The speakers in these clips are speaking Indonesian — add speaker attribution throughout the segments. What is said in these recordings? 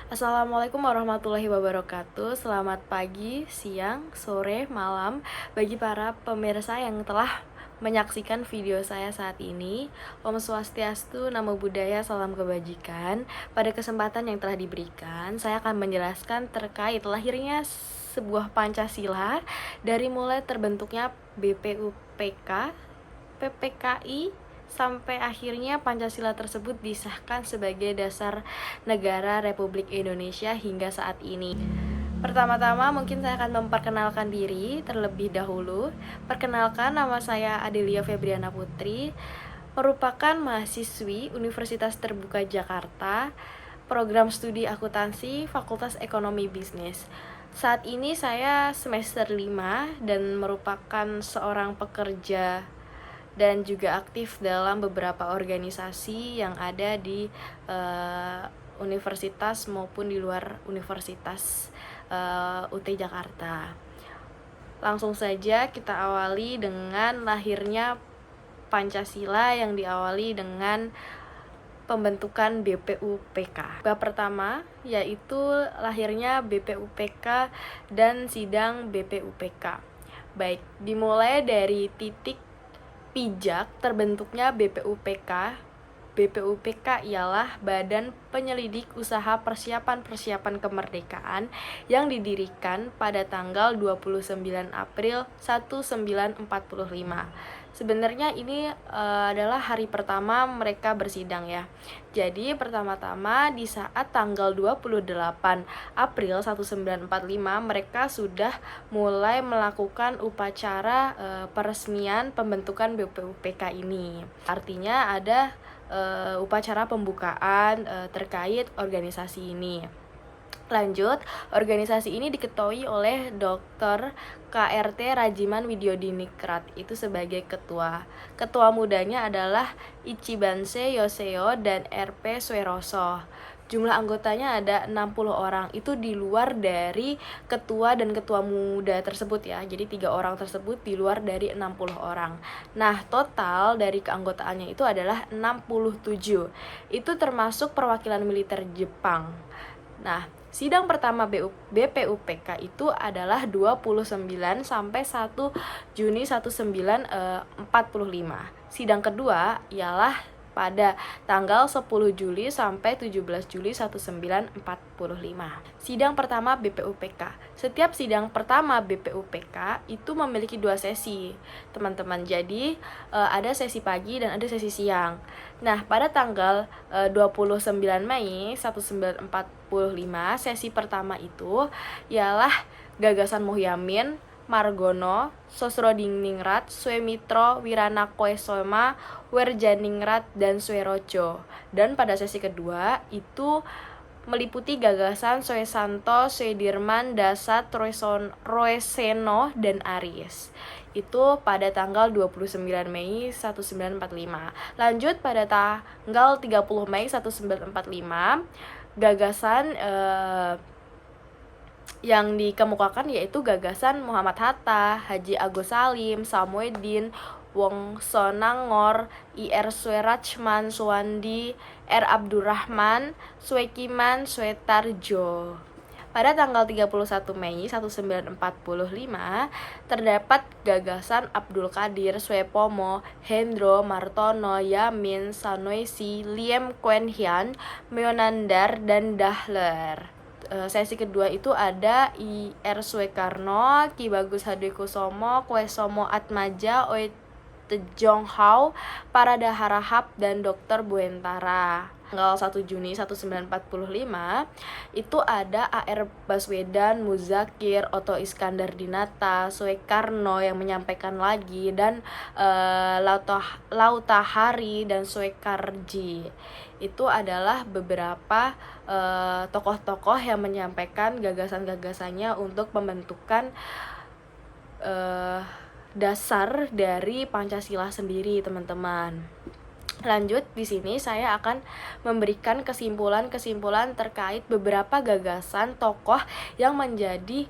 Speaker 1: Assalamualaikum warahmatullahi wabarakatuh. Selamat pagi, siang, sore, malam bagi para pemirsa yang telah menyaksikan video saya saat ini. Om Swastiastu, Namo Buddhaya, Salam Kebajikan. Pada kesempatan yang telah diberikan, saya akan menjelaskan terkait lahirnya sebuah Pancasila dari mulai terbentuknya BPUPK, PPKI, sampai akhirnya Pancasila tersebut disahkan sebagai dasar negara Republik Indonesia hingga saat ini. Pertama-tama mungkin saya akan memperkenalkan diri terlebih dahulu. Perkenalkan, nama saya Adelia Febriana Putri, merupakan mahasiswi Universitas Terbuka Jakarta, program studi akuntansi, Fakultas Ekonomi Bisnis. Saat ini saya semester 5 dan merupakan seorang pekerja dan juga aktif dalam beberapa organisasi yang ada di universitas maupun di luar universitas UT Jakarta. Langsung saja kita awali dengan lahirnya Pancasila yang diawali dengan pembentukan BPUPK. Bab pertama yaitu lahirnya BPUPK dan sidang BPUPK. Baik, dimulai dari titik pijak terbentuknya BPUPK. BPUPK ialah Badan Penyelidik Usaha Persiapan Kemerdekaan yang didirikan pada tanggal 29 April 1945. Sebenarnya ini adalah hari pertama mereka bersidang ya. Jadi pertama-tama di saat tanggal 28 April 1945 mereka sudah mulai melakukan upacara peresmian pembentukan BPUPK ini. Artinya ada upacara pembukaan terkait organisasi ini. Lanjut, organisasi ini diketuai oleh Dr. KRT Rajiman Widyodiningrat itu sebagai ketua. Ketua mudanya adalah Ichibanse Yoseo dan RP Sueroso. Jumlah anggotanya ada 60 orang, itu di luar dari ketua dan ketua muda tersebut ya. Jadi 3 orang tersebut di luar dari 60 orang. Nah, total dari keanggotaannya itu adalah 67. Itu termasuk perwakilan militer Jepang. Nah, sidang pertama BPUPK itu adalah 29 sampai 1 Juni 1945. Sidang kedua ialah pada tanggal 10 Juli sampai 17 Juli 1945. Sidang pertama BPUPK. Setiap sidang pertama BPUPK itu memiliki 2 sesi, teman-teman. Jadi ada sesi pagi dan ada sesi siang. Nah, pada tanggal 29 Mei 1945, sesi pertama itu ialah gagasan Muhyamin, Margono, Sosrodiningrat, Suemitro, Wiranakoesoma, Werjaningrat, dan Suerojo. Dan pada sesi kedua itu meliputi gagasan Suesanto, Suedirman, Dasat, Roeseno, dan Aris. Itu pada tanggal 29 Mei 1945. Lanjut pada tanggal 30 Mei 1945, gagasan yang dikemukakan yaitu gagasan Muhammad Hatta, Haji Agus Salim, Samueddin, Wongso Nangor, Ir Suerachman, Suwandi, R. Abdurrahman, Suekiman, Suetarjo. Pada tanggal 31 Mei 1945, terdapat gagasan Abdul Qadir, Suepomo, Hendro, Martono, Yamin, Sanoisi, Liem Kuen Hian, Meonandar, dan Dahler. Sesi kedua itu ada Ir Suekarno, Ki Bagus Hadikusumo, Kwesomo Atmaja, Oi Tejong Hau, Parada Harahap, dan Dr. Buentara. Tanggal 1 Juni 1945 itu ada AR Baswedan, Muzakir, Otto Iskandar Dinata, Suekarno yang menyampaikan lagi, dan Lautahari dan Suekarji. Itu adalah beberapa tokoh-tokoh yang menyampaikan gagasan-gagasannya untuk pembentukan dasar dari Pancasila sendiri, teman-teman. Lanjut, di sini saya akan memberikan kesimpulan-kesimpulan terkait beberapa gagasan tokoh yang menjadi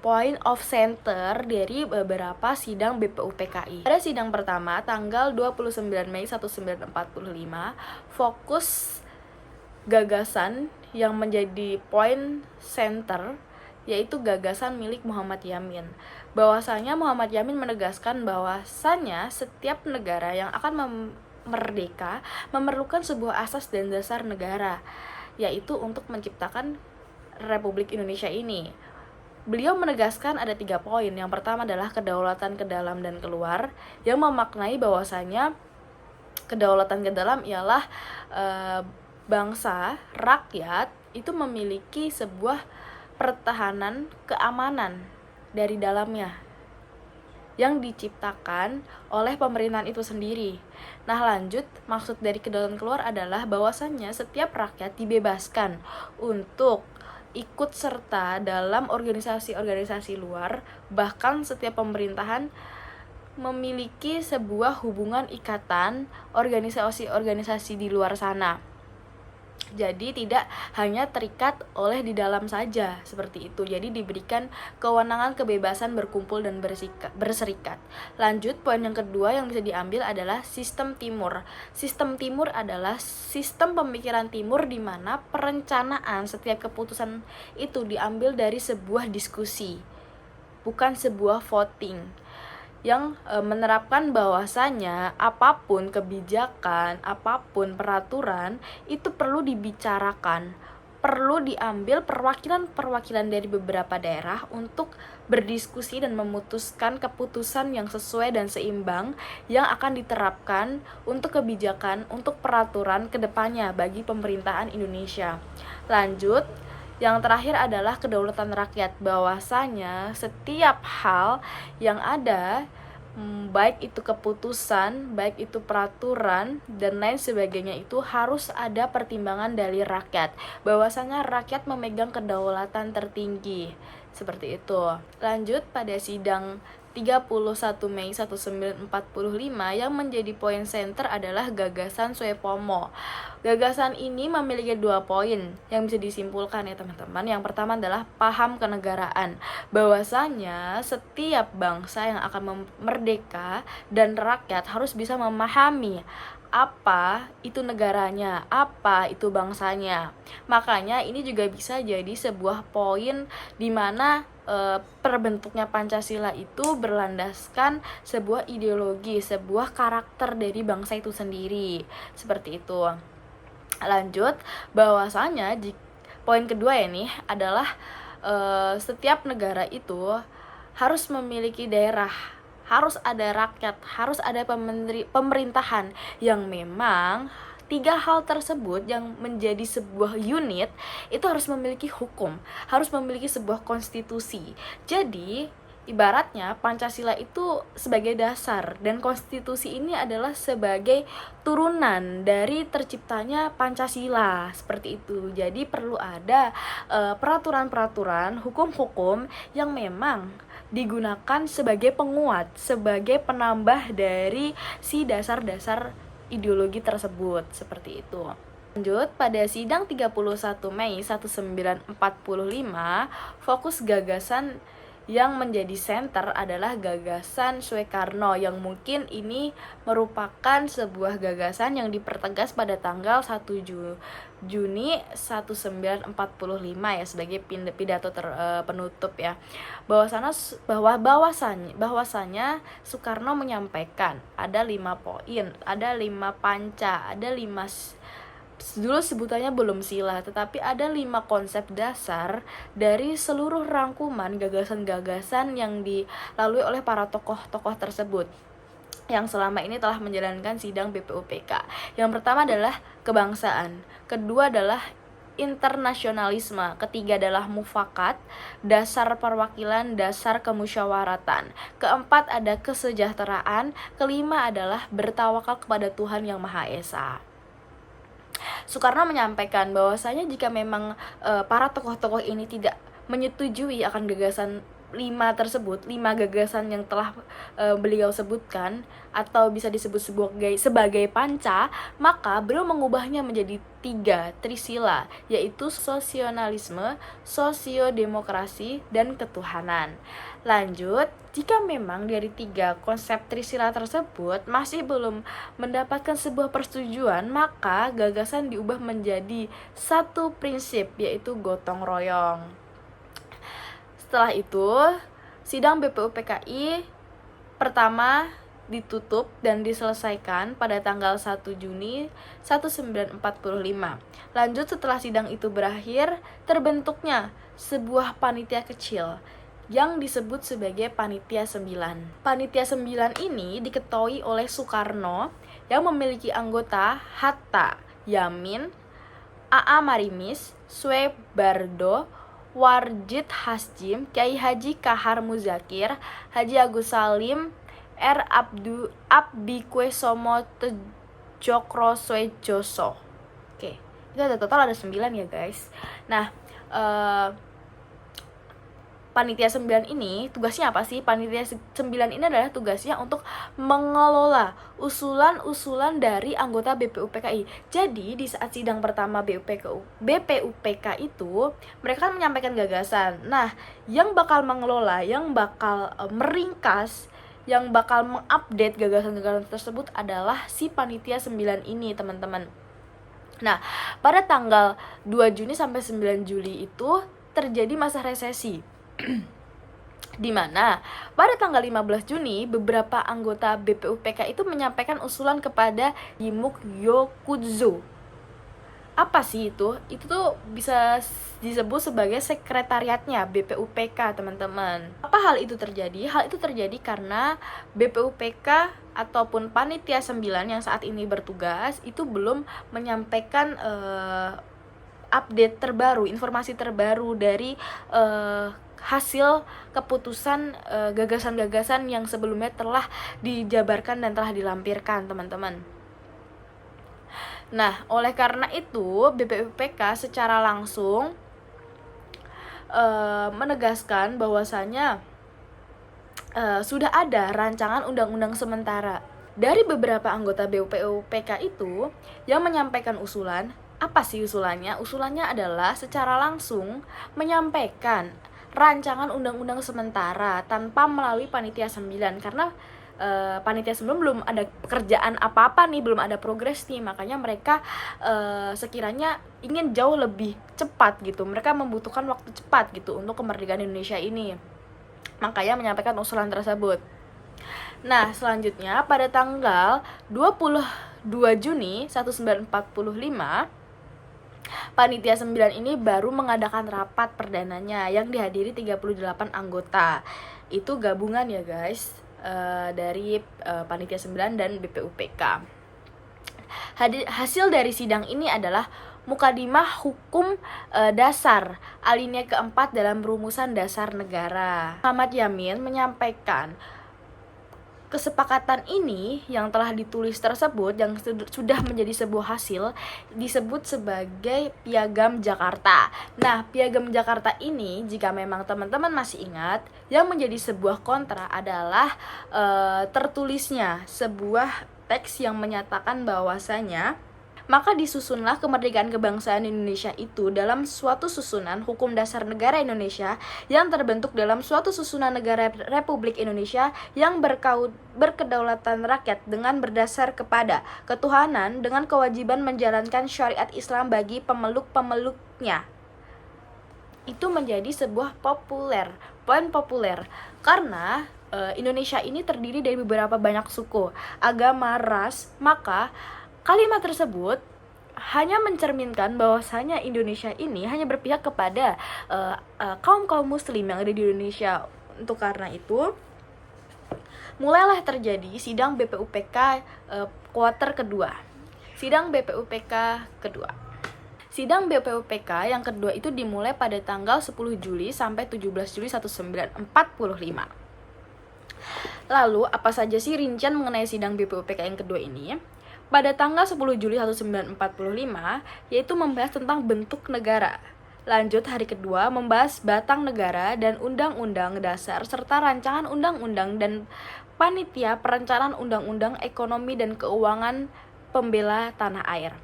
Speaker 1: point of center dari beberapa sidang BPUPKI. Pada sidang pertama, tanggal 29 Mei 1945, fokus gagasan yang menjadi poin center yaitu gagasan milik Muhammad Yamin. Bahwasanya Muhammad Yamin menegaskan bahwasanya setiap negara yang akan merdeka memerlukan sebuah asas dan dasar negara, yaitu untuk menciptakan Republik Indonesia ini. Beliau menegaskan ada 3 poin. Yang pertama adalah kedaulatan ke dalam dan keluar, yang memaknai bahwasanya kedaulatan ke dalam ialah bangsa, rakyat itu memiliki sebuah pertahanan keamanan dari dalamnya yang diciptakan oleh pemerintahan itu sendiri. Nah, lanjut, maksud dari kedaulatan keluar adalah bahwasannya setiap rakyat dibebaskan untuk ikut serta dalam organisasi-organisasi luar, bahkan setiap pemerintahan memiliki sebuah hubungan ikatan organisasi-organisasi di luar sana. Jadi tidak hanya terikat oleh di dalam saja, seperti itu. Jadi diberikan kewenangan kebebasan berkumpul dan berserikat. Lanjut, poin yang kedua yang bisa diambil adalah sistem timur. Sistem timur adalah sistem pemikiran timur di mana perencanaan setiap keputusan itu diambil dari sebuah diskusi, bukan sebuah voting, yang menerapkan bahwasanya apapun kebijakan, apapun peraturan itu perlu dibicarakan, perlu diambil perwakilan-perwakilan dari beberapa daerah untuk berdiskusi dan memutuskan keputusan yang sesuai dan seimbang yang akan diterapkan untuk kebijakan, untuk peraturan kedepannya bagi pemerintahan Indonesia. Lanjut, yang terakhir adalah kedaulatan rakyat, bahwasanya setiap hal yang ada, baik itu keputusan, baik itu peraturan, dan lain sebagainya itu harus ada pertimbangan dari rakyat, bahwasanya rakyat memegang kedaulatan tertinggi, seperti itu. Lanjut, pada sidang 31 Mei 1945 yang menjadi poin center adalah gagasan Suepomo. Gagasan ini memiliki 2 poin yang bisa disimpulkan ya teman-teman. Yang pertama adalah paham kenegaraan, bahwasanya setiap bangsa yang akan merdeka dan rakyat harus bisa memahami apa itu negaranya, apa itu bangsanya. Makanya ini juga bisa jadi sebuah poin di mana perbentuknya Pancasila itu berlandaskan sebuah ideologi, sebuah karakter dari bangsa itu sendiri, seperti itu. Lanjut, bahwasanya poin kedua ini adalah setiap negara itu harus memiliki daerah, harus ada rakyat, harus ada pemerintahan yang memang 3 hal tersebut yang menjadi sebuah unit itu harus memiliki hukum, harus memiliki sebuah konstitusi. Jadi ibaratnya Pancasila itu sebagai dasar dan konstitusi ini adalah sebagai turunan dari terciptanya Pancasila, seperti itu. Jadi perlu ada peraturan-peraturan, hukum-hukum yang memang digunakan sebagai penguat, sebagai penambah dari si dasar-dasar ideologi tersebut, seperti itu. Lanjut, pada sidang 31 Mei 1945, fokus gagasan yang menjadi center adalah gagasan Soekarno, yang mungkin ini merupakan sebuah gagasan yang dipertegas pada tanggal 1 Juni 1945 ya, sebagai pidato penutup ya. Bahwasanya Soekarno menyampaikan ada 5 poin, ada 5 panca, ada 5, dulu sebutannya belum sila, tetapi ada 5 konsep dasar dari seluruh rangkuman gagasan-gagasan yang dilalui oleh para tokoh-tokoh tersebut yang selama ini telah menjalankan sidang BPUPK. Yang pertama adalah kebangsaan, kedua adalah internasionalisme, ketiga adalah mufakat, dasar perwakilan, dasar kemusyawaratan, keempat ada kesejahteraan, kelima adalah bertawakal kepada Tuhan Yang Maha Esa. Soekarno menyampaikan bahwasanya jika memang para tokoh-tokoh ini tidak menyetujui akan gagasan lima gagasan yang telah beliau sebutkan atau bisa disebut sebagai panca, maka beliau mengubahnya menjadi 3 trisila, yaitu sosionalisme, sosiodemokrasi, dan ketuhanan. Lanjut, jika memang dari 3 konsep trisila tersebut masih belum mendapatkan sebuah persetujuan, maka gagasan diubah menjadi 1 prinsip, yaitu gotong royong. Setelah itu, sidang BPUPKI pertama ditutup dan diselesaikan pada tanggal 1 Juni 1945. Lanjut, setelah sidang itu berakhir, terbentuknya sebuah panitia kecil yang disebut sebagai Panitia 9. Panitia 9 ini diketuai oleh Soekarno yang memiliki anggota Hatta Yamin, A.A. Marimis, Soebardo, Warjid Hasjim, Kiai Haji Kahar Muzakir, Haji Agus Salim, R. Abdikuesomo Tejokro Swejoso. Oke, itu ada total 9 ya guys. Nah, Panitia 9 ini tugasnya apa sih? Panitia 9 ini adalah tugasnya untuk mengelola usulan-usulan dari anggota BPUPKI. Jadi di saat sidang pertama BPUPK itu, mereka kan menyampaikan gagasan. Nah, yang bakal mengelola, yang bakal meringkas, yang bakal mengupdate gagasan-gagasan tersebut adalah si Panitia 9 ini, teman-teman. Nah, pada tanggal 2 Juni sampai 9 Juli itu terjadi masa resesi. Di mana pada tanggal 15 Juni beberapa anggota BPUPK itu menyampaikan usulan kepada Yimuk Yokudzo. Apa sih itu? Itu tuh bisa disebut sebagai sekretariatnya BPUPK, teman-teman. Apa hal itu terjadi? Hal itu terjadi karena BPUPK ataupun Panitia 9 yang saat ini bertugas itu belum menyampaikan update terbaru, informasi terbaru dari hasil keputusan gagasan-gagasan yang sebelumnya telah dijabarkan dan telah dilampirkan, teman-teman. Nah, oleh karena itu BPUPK secara langsung menegaskan bahwasanya sudah ada rancangan undang-undang sementara dari beberapa anggota BPUPK itu yang menyampaikan usulan. Apa sih usulannya? Usulannya adalah secara langsung menyampaikan rancangan undang-undang sementara tanpa melalui Panitia 9, karena Panitia 9 belum ada pekerjaan apa-apa nih, belum ada progres nih, makanya mereka sekiranya ingin jauh lebih cepat gitu, mereka membutuhkan waktu cepat gitu untuk kemerdekaan Indonesia ini, makanya menyampaikan usulan tersebut. Nah, selanjutnya pada tanggal 22 Juni 1945 Panitia 9 ini baru mengadakan rapat perdananya yang dihadiri 38 anggota. Itu gabungan ya guys, dari Panitia 9 dan BPUPK. Hasil dari sidang ini adalah Mukadimah Hukum Dasar alinea keempat dalam Rumusan Dasar Negara. Muhammad Yamin menyampaikan kesepakatan ini yang telah ditulis tersebut, yang sudah menjadi sebuah hasil, disebut sebagai Piagam Jakarta. Nah, Piagam Jakarta ini, jika memang teman-teman masih ingat, yang menjadi sebuah kontra adalah tertulisnya sebuah teks yang menyatakan bahwasanya maka disusunlah kemerdekaan kebangsaan Indonesia itu dalam suatu susunan hukum dasar negara Indonesia yang terbentuk dalam suatu susunan negara Republik Indonesia yang berkedaulatan rakyat dengan berdasar kepada ketuhanan dengan kewajiban menjalankan syariat Islam bagi pemeluk-pemeluknya. Itu menjadi sebuah poin populer karena Indonesia ini terdiri dari beberapa banyak suku, agama, ras, maka kalimat tersebut hanya mencerminkan bahwasanya Indonesia ini hanya berpihak kepada kaum muslim yang ada di Indonesia. Untuk karena itu, mulailah terjadi sidang BPUPK kuarter kedua. Sidang BPUPK kedua. Sidang BPUPK yang kedua itu dimulai pada tanggal 10 Juli sampai 17 Juli 1945. Lalu, apa saja sih rincian mengenai sidang BPUPK yang kedua ini? Pada tanggal 10 Juli 1945, yaitu membahas tentang bentuk negara. Lanjut, hari kedua membahas batang negara dan undang-undang dasar serta rancangan undang-undang dan panitia perencanaan undang-undang ekonomi dan keuangan pembela tanah air.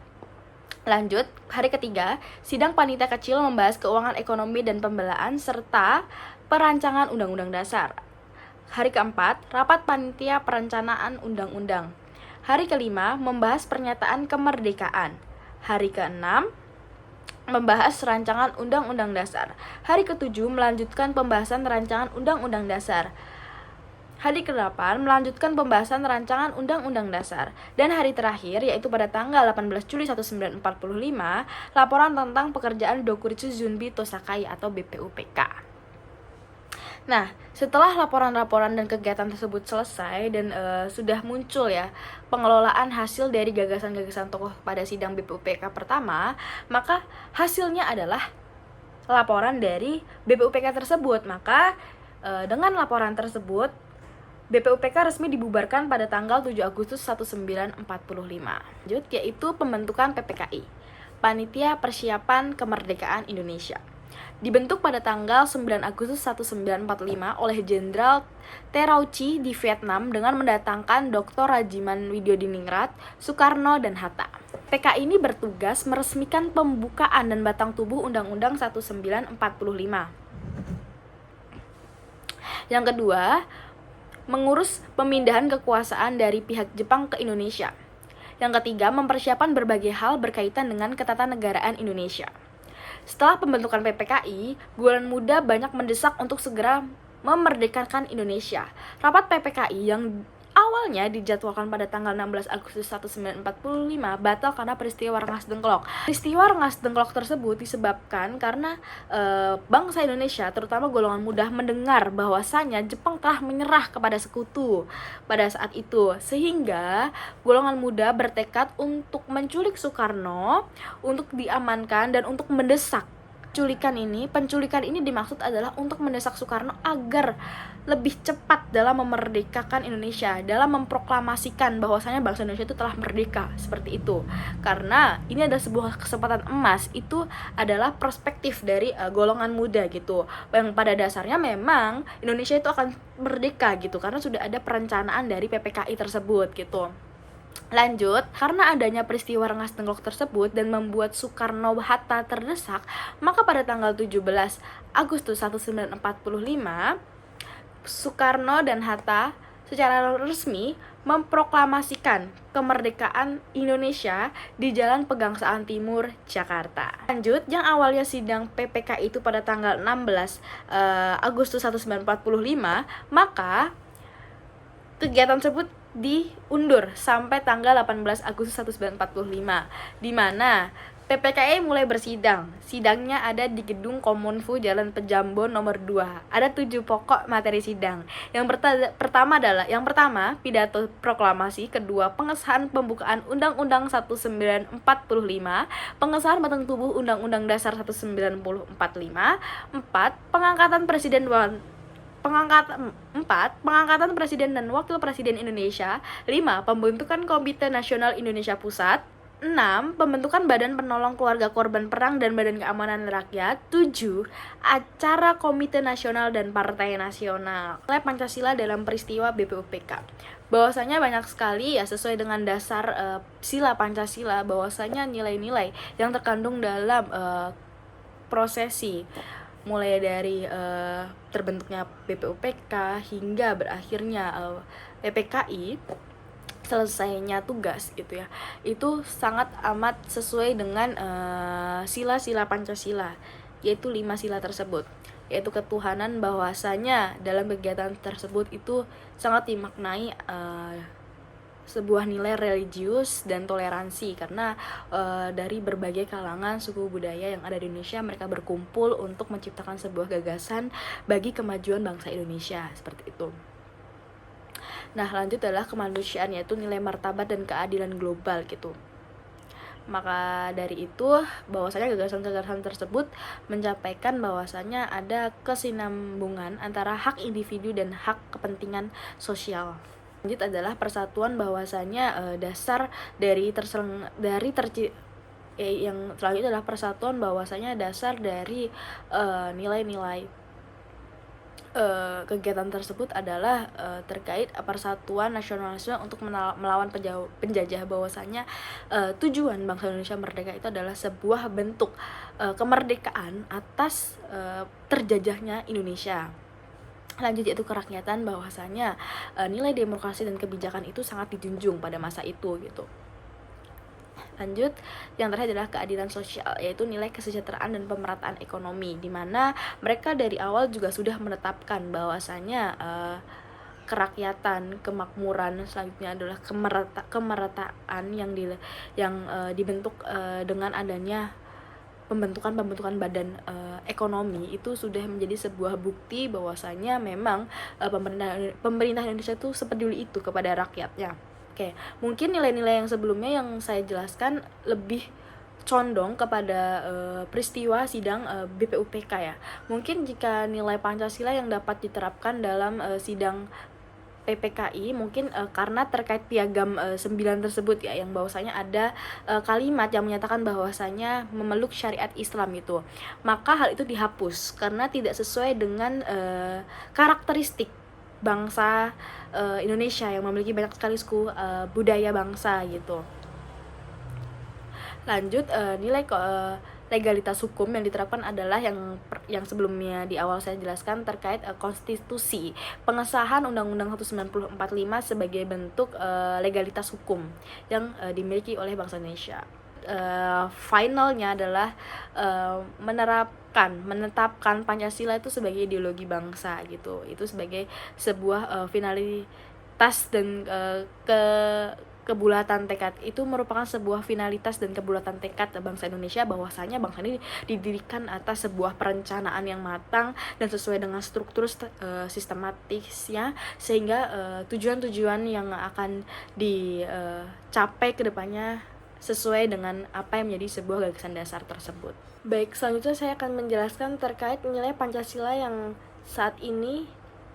Speaker 1: Lanjut, hari ketiga, sidang panitia kecil membahas keuangan ekonomi dan pembelaan serta perancangan undang-undang dasar. Hari keempat, rapat panitia perencanaan undang-undang. Hari kelima, membahas pernyataan kemerdekaan. Hari keenam, membahas rancangan undang-undang dasar. Hari ketujuh, melanjutkan pembahasan rancangan undang-undang dasar. Hari ke-8 melanjutkan pembahasan rancangan Undang-Undang Dasar. Dan hari terakhir, yaitu pada tanggal 18 Juli 1945, laporan tentang pekerjaan Dokuritsu Zunbi Tosakai atau BPUPK. Nah, setelah laporan-laporan dan kegiatan tersebut selesai dan sudah muncul ya pengelolaan hasil dari gagasan-gagasan tokoh pada sidang BPUPK pertama, maka hasilnya adalah laporan dari BPUPK tersebut. Maka dengan laporan tersebut, BPUPK resmi dibubarkan pada tanggal 7 Agustus 1945. Lanjut, yaitu pembentukan PPKI, Panitia Persiapan Kemerdekaan Indonesia. Dibentuk pada tanggal 9 Agustus 1945 oleh Jenderal Terauchi di Vietnam dengan mendatangkan Dr. Rajiman Widyodiningrat, Soekarno, dan Hatta. PKI ini bertugas meresmikan pembukaan dan batang tubuh Undang-Undang 1945. Yang kedua, mengurus pemindahan kekuasaan dari pihak Jepang ke Indonesia. Yang ketiga, mempersiapkan berbagai hal berkaitan dengan ketatanegaraan Indonesia. Setelah pembentukan PPKI, Golongan Muda banyak mendesak untuk segera memerdekakan Indonesia. Rapat PPKI yang awalnya dijadwalkan pada tanggal 16 Agustus 1945 batal karena peristiwa Rengas Dengklok. Peristiwa Rengas Dengklok tersebut disebabkan karena bangsa Indonesia, terutama golongan muda, mendengar bahwasanya Jepang telah menyerah kepada sekutu pada saat itu, sehingga golongan muda bertekad untuk menculik Soekarno, untuk diamankan dan untuk mendesak. Penculikan ini dimaksud adalah untuk mendesak Soekarno agar lebih cepat dalam memerdekakan Indonesia, dalam memproklamasikan bahwasanya bangsa Indonesia itu telah merdeka, seperti itu. Karena ini adalah sebuah kesempatan emas, itu adalah perspektif dari golongan muda gitu. Yang pada dasarnya memang Indonesia itu akan merdeka gitu, karena sudah ada perencanaan dari PPKI tersebut gitu. Lanjut, karena adanya peristiwa Rengas Dengklok tersebut dan membuat Soekarno-Hatta terdesak, maka pada tanggal 17 Agustus 1945, Soekarno dan Hatta secara resmi memproklamasikan kemerdekaan Indonesia di Jalan Pegangsaan Timur, Jakarta. Lanjut, yang awalnya sidang PPK itu pada tanggal 16 Agustus 1945, maka kegiatan tersebut diundur sampai tanggal 18 Agustus 1945, di mana PPKI mulai bersidang. Sidangnya ada di Gedung Kominfo Jalan Pejambon nomor 2. Ada 7 pokok materi sidang. Yang pertama, pidato proklamasi. Kedua, pengesahan pembukaan Undang-Undang 1945. Pengesahan batang tubuh Undang-Undang Dasar 1945. 4. Pengangkatan Presiden dan Wakil Presiden Indonesia. 5. Pembentukan Komite Nasional Indonesia Pusat. 6. Pembentukan Badan Penolong Keluarga Korban Perang dan Badan Keamanan Rakyat. 7. Acara Komite Nasional dan Partai Nasional. Nilai Pancasila dalam peristiwa BPUPK. Bahwasanya banyak sekali ya, sesuai dengan dasar sila Pancasila, bahwasanya nilai-nilai yang terkandung dalam prosesi mulai dari terbentuknya BPUPK hingga berakhirnya PPKI, selesainya tugas gitu ya, itu sangat amat sesuai dengan sila-sila Pancasila, yaitu 5 sila tersebut, yaitu ketuhanan, bahwasanya dalam kegiatan tersebut itu sangat dimaknai sebuah nilai religius dan toleransi, karena dari berbagai kalangan suku budaya yang ada di Indonesia, mereka berkumpul untuk menciptakan sebuah gagasan bagi kemajuan bangsa Indonesia, seperti itu. Nah, lanjut adalah kemanusiaan, yaitu nilai martabat dan keadilan global gitu. Maka dari itu, bahwasanya gagasan-gagasan tersebut menyampaikan bahwasanya ada kesinambungan antara hak individu dan hak kepentingan sosial. Lanjut adalah persatuan, bahwasanya dasar dari yang selanjutnya adalah persatuan, bahwasanya dasar dari nilai-nilai kegiatan tersebut adalah terkait persatuan nasionalisme untuk melawan penjajah, bahwasanya tujuan bangsa Indonesia merdeka itu adalah sebuah bentuk kemerdekaan atas terjajahnya Indonesia. Lanjut yaitu kerakyatan, bahwasanya nilai demokrasi dan kebijakan itu sangat dijunjung pada masa itu gitu. Lanjut, yang terakhir adalah keadilan sosial, yaitu nilai kesejahteraan dan pemerataan ekonomi, di mana mereka dari awal juga sudah menetapkan bahwasanya kerakyatan, kemakmuran, selanjutnya adalah kemerataan yang dibentuk dengan adanya pembentukan badan ekonomi. Itu sudah menjadi sebuah bukti bahwasanya memang pemerintah Indonesia itu sepeduli itu kepada rakyatnya. Oke, mungkin nilai-nilai yang sebelumnya yang saya jelaskan lebih condong kepada peristiwa sidang BPUPK ya. Mungkin jika nilai Pancasila yang dapat diterapkan dalam sidang PPKI mungkin karena terkait piagam 9 tersebut ya, yang bahwasanya ada kalimat yang menyatakan bahwasanya memeluk syariat Islam itu. Maka hal itu dihapus karena tidak sesuai dengan karakteristik bangsa Indonesia yang memiliki banyak sekali suku budaya bangsa gitu. Lanjut, nilai legalitas hukum yang diterapkan adalah yang sebelumnya di awal saya jelaskan terkait konstitusi, pengesahan Undang-Undang 1945 sebagai bentuk legalitas hukum yang dimiliki oleh bangsa Indonesia. Finalnya adalah menetapkan Pancasila itu sebagai ideologi bangsa gitu. Itu sebagai sebuah finalitas dan kebulatan tekad. Itu merupakan sebuah finalitas dan kebulatan tekad bangsa Indonesia, bahwasanya bangsa ini didirikan atas sebuah perencanaan yang matang dan sesuai dengan struktur sistematisnya, sehingga tujuan-tujuan yang akan dicapai ke depannya sesuai dengan apa yang menjadi sebuah gagasan dasar tersebut. Baik, selanjutnya saya akan menjelaskan terkait nilai Pancasila yang saat ini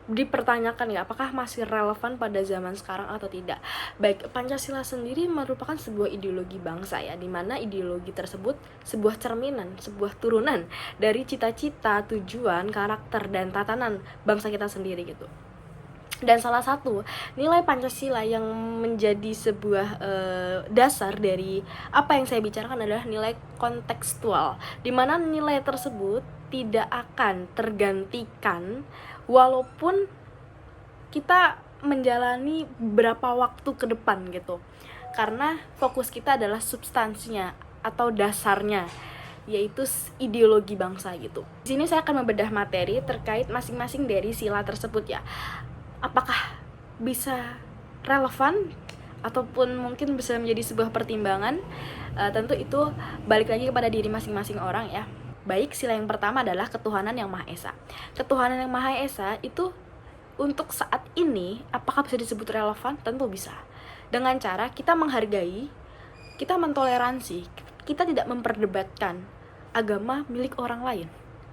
Speaker 1: dipertanyakan ya, apakah masih relevan pada zaman sekarang atau tidak. Baik, Pancasila sendiri merupakan sebuah ideologi bangsa ya, dimana ideologi tersebut sebuah cerminan, sebuah turunan dari cita-cita, tujuan, karakter, dan tatanan bangsa kita sendiri gitu. Dan salah satu nilai Pancasila yang menjadi sebuah dasar dari apa yang saya bicarakan adalah nilai kontekstual, di mana nilai tersebut tidak akan tergantikan walaupun kita menjalani berapa waktu ke depan gitu, karena fokus kita adalah substansinya atau dasarnya, yaitu ideologi bangsa gitu. Di sini saya akan membedah materi terkait masing-masing dari sila tersebut ya. Apakah bisa relevan ataupun mungkin bisa menjadi sebuah pertimbangan, tentu itu balik lagi kepada diri masing-masing orang ya. Baik, sila yang pertama adalah ketuhanan yang Maha Esa. Ketuhanan yang Maha Esa itu untuk saat ini apakah bisa disebut relevan? Tentu bisa. Dengan cara kita menghargai, kita mentoleransi, kita tidak memperdebatkan agama milik orang lain.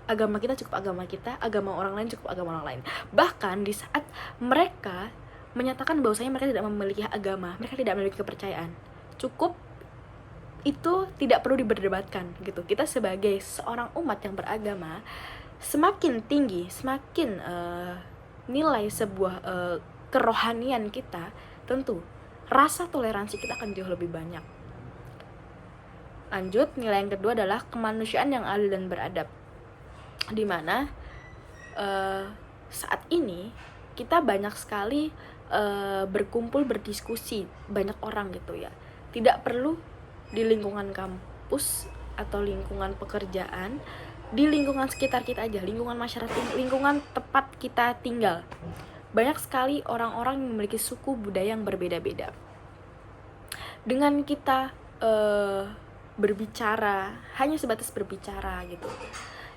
Speaker 1: Agama kita cukup agama kita, agama orang lain cukup agama orang lain. Bahkan di saat mereka menyatakan bahwasanya mereka tidak memiliki agama, mereka tidak memiliki kepercayaan, cukup itu tidak perlu diperdebatkan gitu. Kita sebagai seorang umat yang beragama, semakin tinggi, semakin nilai sebuah kerohanian kita, tentu rasa toleransi kita akan jauh lebih banyak. Lanjut, nilai yang kedua adalah kemanusiaan yang adil dan beradab, dimana saat ini kita banyak sekali berkumpul, berdiskusi, banyak orang gitu ya, tidak perlu di lingkungan kampus atau lingkungan pekerjaan, di lingkungan sekitar kita aja, lingkungan masyarakat, lingkungan tempat kita tinggal, banyak sekali orang-orang yang memiliki suku budaya yang berbeda-beda. Dengan kita berbicara, hanya sebatas berbicara gitu,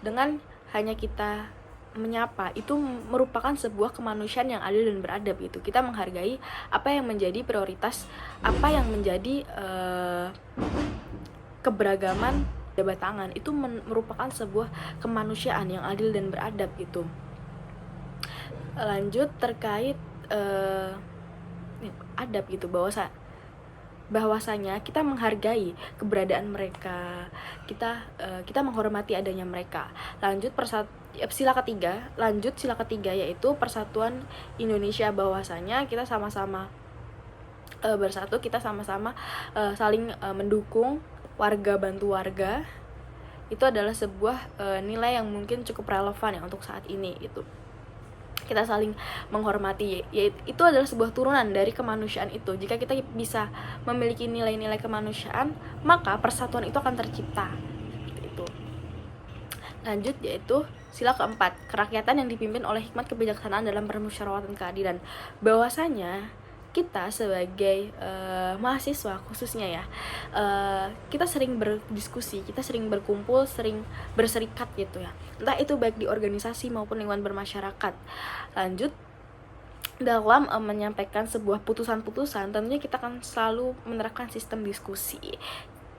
Speaker 1: dengan hanya kita menyapa, itu merupakan sebuah kemanusiaan yang adil dan beradab gitu. Kita menghargai apa yang menjadi prioritas, apa yang menjadi keberagaman jabat tangan, itu merupakan sebuah kemanusiaan yang adil dan beradab gitu. Lanjut terkait adab gitu, bahwa bahwasanya kita menghargai keberadaan mereka, kita menghormati adanya mereka. Sila ketiga yaitu persatuan Indonesia, bahwasanya kita sama-sama bersatu, kita sama-sama saling mendukung, warga bantu warga. Itu adalah sebuah nilai yang mungkin cukup relevan ya untuk saat ini gitu. Kita saling menghormati, itu adalah sebuah turunan dari kemanusiaan itu. Jika kita bisa memiliki nilai-nilai kemanusiaan, maka persatuan itu akan tercipta. Itu. Lanjut, yaitu sila keempat, kerakyatan yang dipimpin oleh hikmat kebijaksanaan dalam permusyawaratan keadilan. Bahwasanya kita sebagai mahasiswa khususnya ya, kita sering berdiskusi, kita sering berkumpul, sering berserikat gitu ya, entah itu baik di organisasi maupun lingkungan bermasyarakat. Lanjut, dalam menyampaikan sebuah putusan-putusan, tentunya kita akan selalu menerapkan sistem diskusi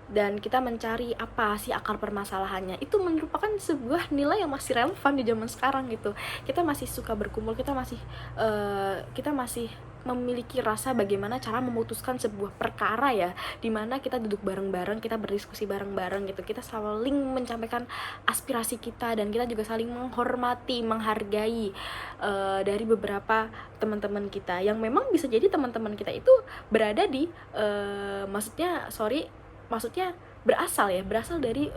Speaker 1: dan kita mencari apa sih akar permasalahannya. Itu merupakan sebuah nilai yang masih relevan di zaman sekarang gitu. Kita masih suka berkumpul, kita masih memiliki rasa bagaimana cara memutuskan sebuah perkara ya, dimana kita duduk bareng-bareng, kita berdiskusi bareng-bareng gitu, kita saling menyampaikan aspirasi kita, dan kita juga saling menghormati, menghargai dari beberapa teman-teman kita yang memang bisa jadi teman-teman kita itu berada di maksudnya berasal dari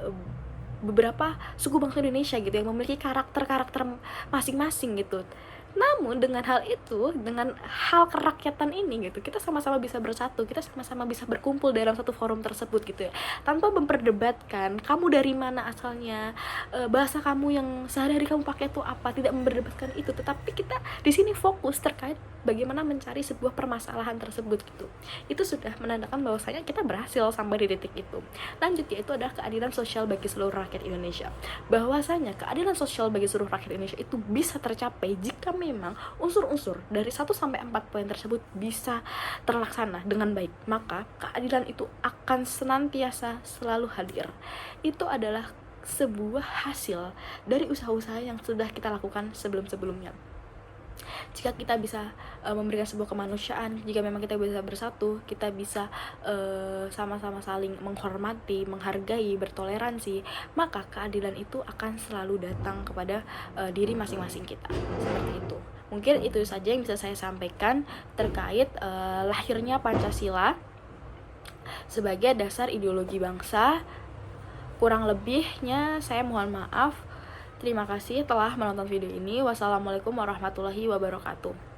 Speaker 1: beberapa suku bangsa Indonesia gitu, yang memiliki karakter masing-masing gitu. Namun dengan hal itu, dengan hal kerakyatan ini gitu, kita sama-sama bisa bersatu, kita sama-sama bisa berkumpul dalam satu forum tersebut gitu ya, tanpa memperdebatkan kamu dari mana asalnya, bahasa kamu yang sehari-hari kamu pakai itu apa, tidak memperdebatkan itu, tetapi kita di sini fokus terkait bagaimana mencari sebuah permasalahan tersebut gitu. Itu sudah menandakan bahwasanya kita berhasil sampai di titik itu. Lanjut, yaitu adalah keadilan sosial bagi seluruh rakyat Indonesia. Bahwasanya keadilan sosial bagi seluruh rakyat Indonesia itu bisa tercapai jika memang unsur-unsur dari 1 sampai 4 poin tersebut bisa terlaksana dengan baik, maka keadilan itu akan senantiasa selalu hadir. Itu adalah sebuah hasil dari usaha-usaha yang sudah kita lakukan sebelum-sebelumnya. Jika kita bisa memberikan sebuah kemanusiaan, jika memang kita bisa bersatu, kita bisa sama-sama saling menghormati, menghargai, bertoleransi, maka keadilan itu akan selalu datang kepada diri masing-masing kita. Seperti itu. Mungkin itu saja yang bisa saya sampaikan terkait lahirnya Pancasila sebagai dasar ideologi bangsa. Kurang lebihnya saya mohon maaf. Terima kasih telah menonton video ini. Wassalamualaikum warahmatullahi wabarakatuh.